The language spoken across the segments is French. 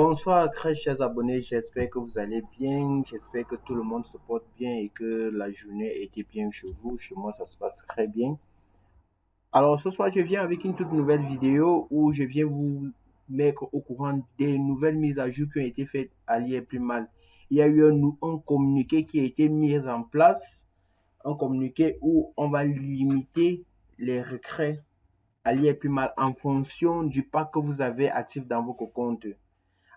Bonsoir, très chers abonnés, j'espère que vous allez bien, j'espère que tout le monde se porte bien et que la journée était bien chez vous. Chez moi, ça se passe très bien. Alors ce soir, je viens avec une toute nouvelle vidéo où je viens vous mettre au courant des nouvelles mises à jour qui ont été faites à l'IA plus mal. Il y a eu un communiqué qui a été mis en place, un communiqué où on va limiter les retraits à l'IA plus mal en fonction du pack que vous avez actif dans votre compte.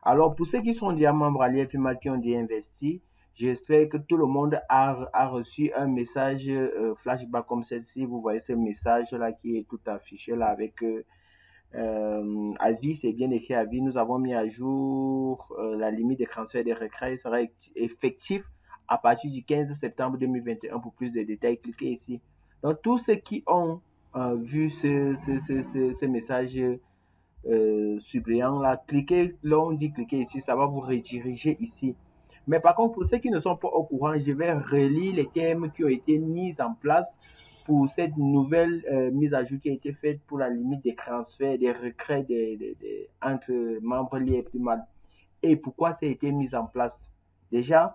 Alors, pour ceux qui sont déjà membres à l'IFPMA qui ont déjà investi, j'espère que tout le monde a reçu un message flashback comme celle-ci. Vous voyez ce message-là qui est tout affiché là avec avis, c'est bien écrit avis. Nous avons mis à jour la limite de transfert des retraits sera effectif à partir du 15 septembre 2021. Pour plus de détails, cliquez ici. Donc, tous ceux qui ont vu ce message suppléant là, cliquez, là on dit cliquez ici, ça va vous rediriger ici. Mais par contre, pour ceux qui ne sont pas au courant, je vais relire les termes qui ont été mis en place pour cette nouvelle mise à jour qui a été faite pour la limite des transferts, des retraits entre membres liés plus mal. Et pourquoi ça a été mis en place? Déjà,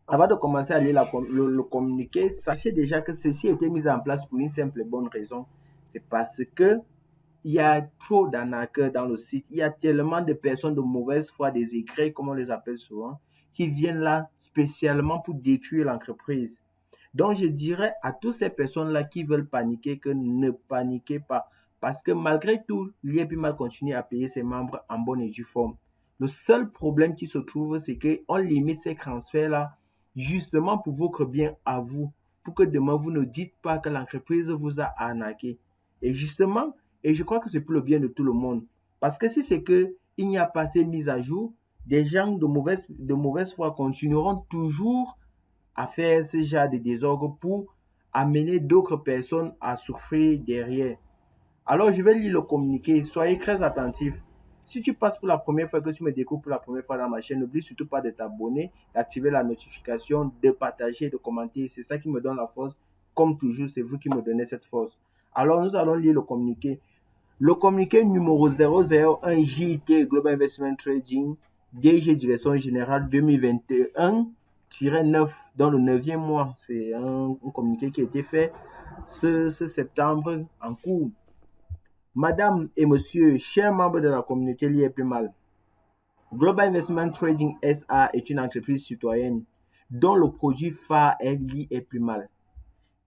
avant de commencer à lire le communiqué, sachez déjà que ceci a été mis en place pour une simple et bonne raison. C'est parce que il y a trop d'arnaqueurs dans le site. Il y a tellement de personnes de mauvaise foi, des écrans, comme on les appelle souvent, qui viennent là spécialement pour détruire l'entreprise. Donc, je dirais à toutes ces personnes-là qui veulent paniquer que ne paniquez pas. Parce que malgré tout, l'IEPMAL continue à payer ses membres en bonne et due forme. Le seul problème qui se trouve, c'est qu'on limite ces transferts-là justement pour votre bien à vous. Pour que demain, vous ne dites pas que l'entreprise vous a arnaqué. Et justement, et je crois que c'est pour le bien de tout le monde. Parce que si c'est qu'il n'y a pas ces mises à jour, des gens de mauvaise foi continueront toujours à faire ce genre de désordre pour amener d'autres personnes à souffrir derrière. Alors, je vais lire le communiqué. Soyez très attentifs. Si tu passes pour la première fois, que tu me découvres pour la première fois dans ma chaîne, n'oublie surtout pas de t'abonner, d'activer la notification, de partager, de commenter. C'est ça qui me donne la force. Comme toujours, c'est vous qui me donnez cette force. Alors, nous allons lire le communiqué. Le communiqué numéro 001 JT Global Investment Trading, DG Direction Générale 2021-9 dans le 9e mois. C'est un communiqué qui a été fait ce septembre en cours. Madame et monsieur, chers membres de la communauté l'IEPMAL, Global Investment Trading SA est une entreprise citoyenne dont le produit phare est l'IEPMAL,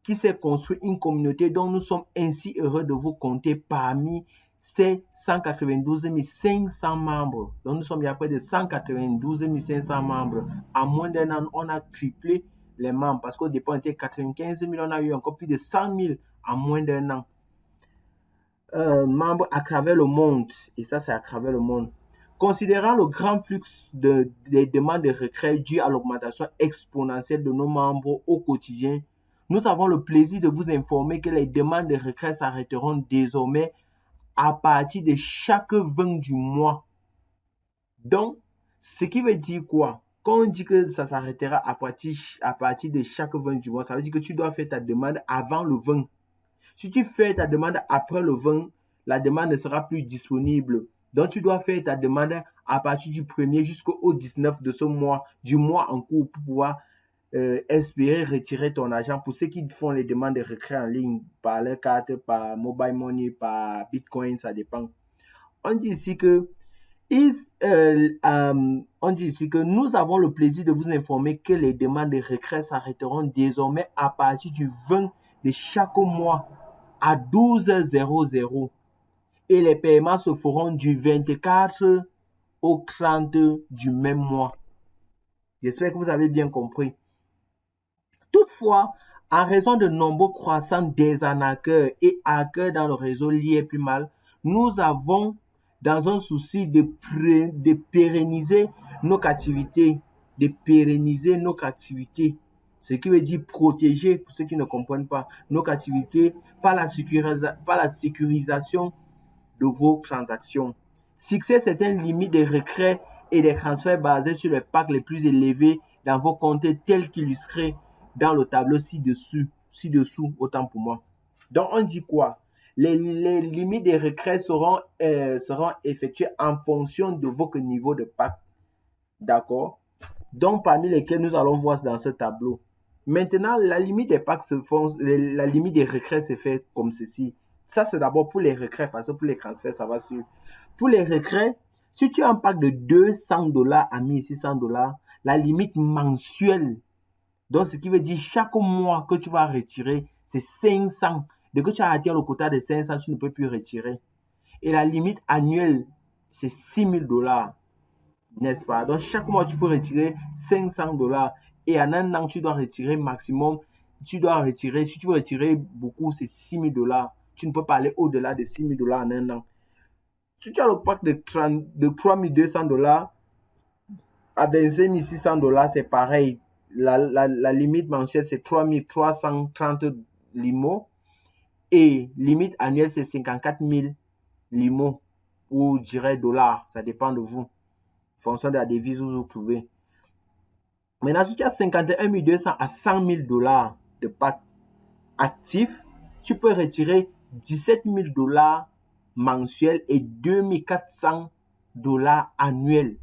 qui s'est construit une communauté dont nous sommes ainsi heureux de vous compter parmi ces 192 500 membres. Donc nous sommes il y a près de 192 500 membres. En moins d'un an, on a triplé les membres parce qu'au départ, on était 95 000, on a eu encore plus de 100 000 en moins d'un an. Membres à travers le monde, et ça c'est à travers le monde. Considérant le grand flux des demandes de retrait dû à l'augmentation exponentielle de nos membres au quotidien, nous avons le plaisir de vous informer que les demandes de retrait s'arrêteront désormais à partir de chaque 20 du mois. Donc, ce qui veut dire quoi? Quand on dit que ça s'arrêtera à partir de chaque 20 du mois, ça veut dire que tu dois faire ta demande avant le 20. Si tu fais ta demande après le 20, la demande ne sera plus disponible. Donc, tu dois faire ta demande à partir du 1er jusqu'au 19 de ce mois, du mois en cours, pour pouvoir espérer retirer ton argent. Pour ceux qui font les demandes de retrait en ligne, par leur carte, par mobile money, par bitcoin, ça dépend. On dit ici que nous avons le plaisir de vous informer que les demandes de retrait s'arrêteront désormais à partir du 20 de chaque mois à 12h00 et les paiements se feront du 24 au 30 du même mois. J'espère que vous avez bien compris. Toutefois, en raison de nombreux croissants des arnaqueurs et hackers dans le réseau lié plus mal, nous avons, dans un souci de pérenniser nos activités, ce qui veut dire protéger, pour ceux qui ne comprennent pas, nos activités par la sécurisation de vos transactions. Fixez certaines limites de retrait et des transferts basés sur les packs les plus élevés dans vos comptes tels qu'illustrés dans le tableau ci-dessous, autant pour moi. Donc, on dit quoi? Les limites des retraits seront effectuées en fonction de votre niveau de PAC. D'accord? Donc, parmi lesquels nous allons voir dans ce tableau. Maintenant, la limite des PAC la limite des retraits se fait comme ceci. Ça, c'est d'abord pour les retraits, parce que pour les transferts, ça va suivre. Pour les retraits, si tu as un pack de $200 à $1,600, la limite mensuelle, donc ce qui veut dire chaque mois que tu vas retirer, c'est 500. Dès que tu as atteint le quota de 500, tu ne peux plus retirer. Et la limite annuelle, c'est $6,000. N'est-ce pas? Donc, chaque mois, tu peux retirer $500. Et en un an, tu dois retirer maximum. Tu dois retirer, si tu veux retirer beaucoup, c'est $6,000. Tu ne peux pas aller au-delà de $6,000 en un an. Si tu as le pack de $3,200 à $25,600, c'est pareil. La limite mensuelle, c'est 3,330 limos. Et limite annuelle, c'est 54,000 limos. Ou je dirais dollars. Ça dépend de vous. Fonction de la devise où vous trouvez. Maintenant, si tu as 51,200 à $100,000 de pack actif, tu peux retirer $17,000 mensuels et $2,400 annuels.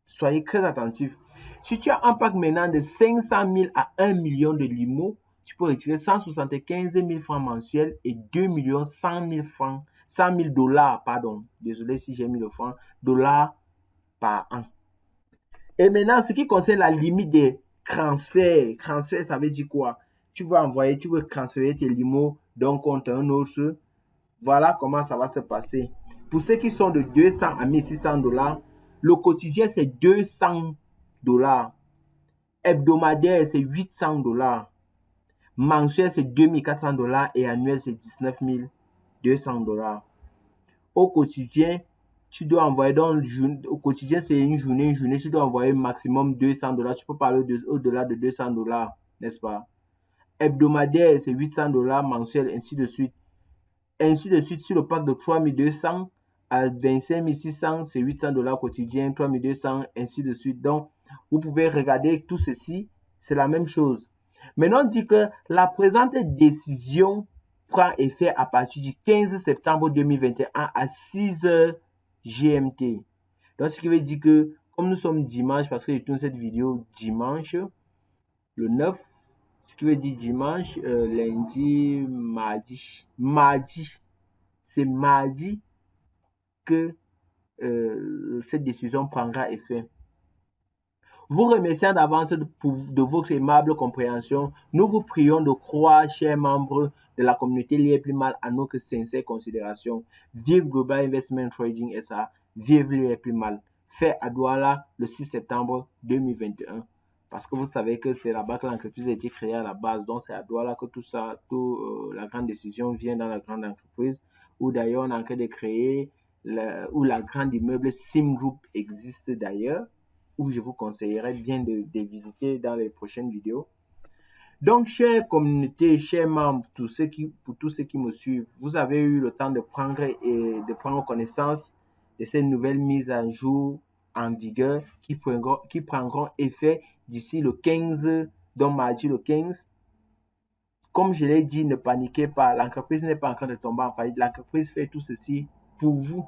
Soyez très attentifs. Si tu as un pack maintenant de 500,000 à 1 million de limos, tu peux retirer 175,000 francs mensuels et 2,100,000 francs, $100,000, pardon. Désolé si j'ai mis le franc, dollars par an. Et maintenant, ce qui concerne la limite des transferts. Transfert, ça veut dire quoi? Tu veux transférer tes limos d'un compte à un autre. Voilà comment ça va se passer. Pour ceux qui sont de 200 à $1,600, le quotidien, c'est $200. Hebdomadaire, c'est $800. Mensuel, c'est $2,400 et annuel, c'est $19,200. Au quotidien, tu dois envoyer au quotidien, c'est une journée, tu dois envoyer maximum $200. Tu peux pas aller au-delà de $200, n'est-ce pas? Hebdomadaire, c'est $800, mensuel, ainsi de suite. Ainsi de suite, sur le pack de 3,200 à 25,600, c'est $800 quotidien, 3,200, ainsi de suite. Donc, vous pouvez regarder tout ceci, c'est la même chose. Maintenant, on dit que la présente décision prend effet à partir du 15 septembre 2021 à 6h GMT. Donc, ce qui veut dire que, comme nous sommes dimanche, parce que je tourne cette vidéo dimanche, le 9, ce qui veut dire dimanche, lundi, mardi. C'est mardi que cette décision prendra effet. Vous remerciant d'avance de votre aimable compréhension, nous vous prions de croire, chers membres de la communauté Lié Plus Mal, à nos sincères considérations. Vive Global Investment Trading SA, vive Lié Plus Mal. Fait à Douala le 6 septembre 2021. Parce que vous savez que c'est là-bas que l'entreprise a été créée à la base. Donc c'est à Douala que tout ça, la grande décision vient dans la grande entreprise. Ou d'ailleurs on est en train de créer, où la grande immeuble Sim Group existe d'ailleurs. Où je vous conseillerais bien de visiter dans les prochaines vidéos. Donc, chère communauté, chers membres, pour tous ceux qui me suivent, vous avez eu le temps de prendre connaissance de ces nouvelles mises à jour en vigueur qui prendront effet d'ici le 15, donc mardi le 15. Comme je l'ai dit, ne paniquez pas, l'entreprise n'est pas en train de tomber en faillite. L'entreprise fait tout ceci pour vous.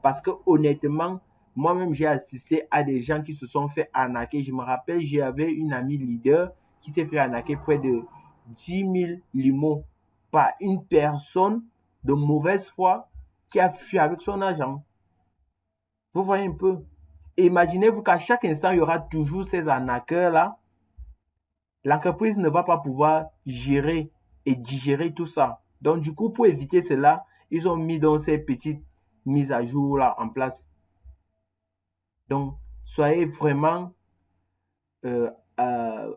Parce que honnêtement, moi-même, j'ai assisté à des gens qui se sont fait arnaquer. Je me rappelle, j'avais une amie leader qui s'est fait arnaquer près de 10 000 limos par une personne de mauvaise foi qui a fui avec son argent. Vous voyez un peu? Imaginez-vous qu'à chaque instant, il y aura toujours ces arnaqueurs-là. L'entreprise ne va pas pouvoir gérer et digérer tout ça. Donc, du coup, pour éviter cela, ils ont mis dans ces petites mises à jour là en place. Donc, soyez vraiment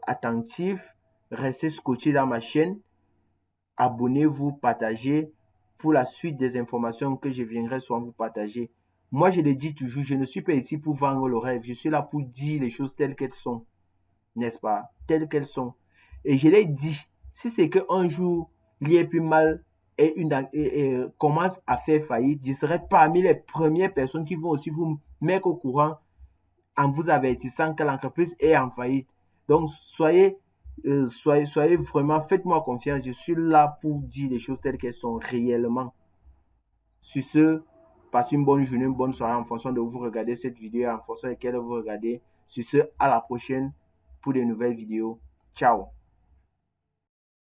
attentifs, restez scotchés dans ma chaîne, abonnez-vous, partagez pour la suite des informations que je viendrai souvent vous partager. Moi, je le dis toujours, je ne suis pas ici pour vendre le rêve, je suis là pour dire les choses telles qu'elles sont, n'est-ce pas? Telles qu'elles sont. Et je l'ai dit, si c'est qu'un jour, Lié Plus Mal commence à faire faillite, je serai parmi les premières personnes qui vont aussi vous mettre au courant en vous avertissant que l'entreprise est en faillite. Donc, soyez Soyez vraiment, faites-moi confiance. Je suis là pour dire les choses telles qu'elles sont réellement. Sur ce, passez une bonne journée, une bonne soirée en fonction de vous regarder cette vidéo, en fonction de laquelle vous regardez. Sur ce, à la prochaine pour de nouvelles vidéos. Ciao.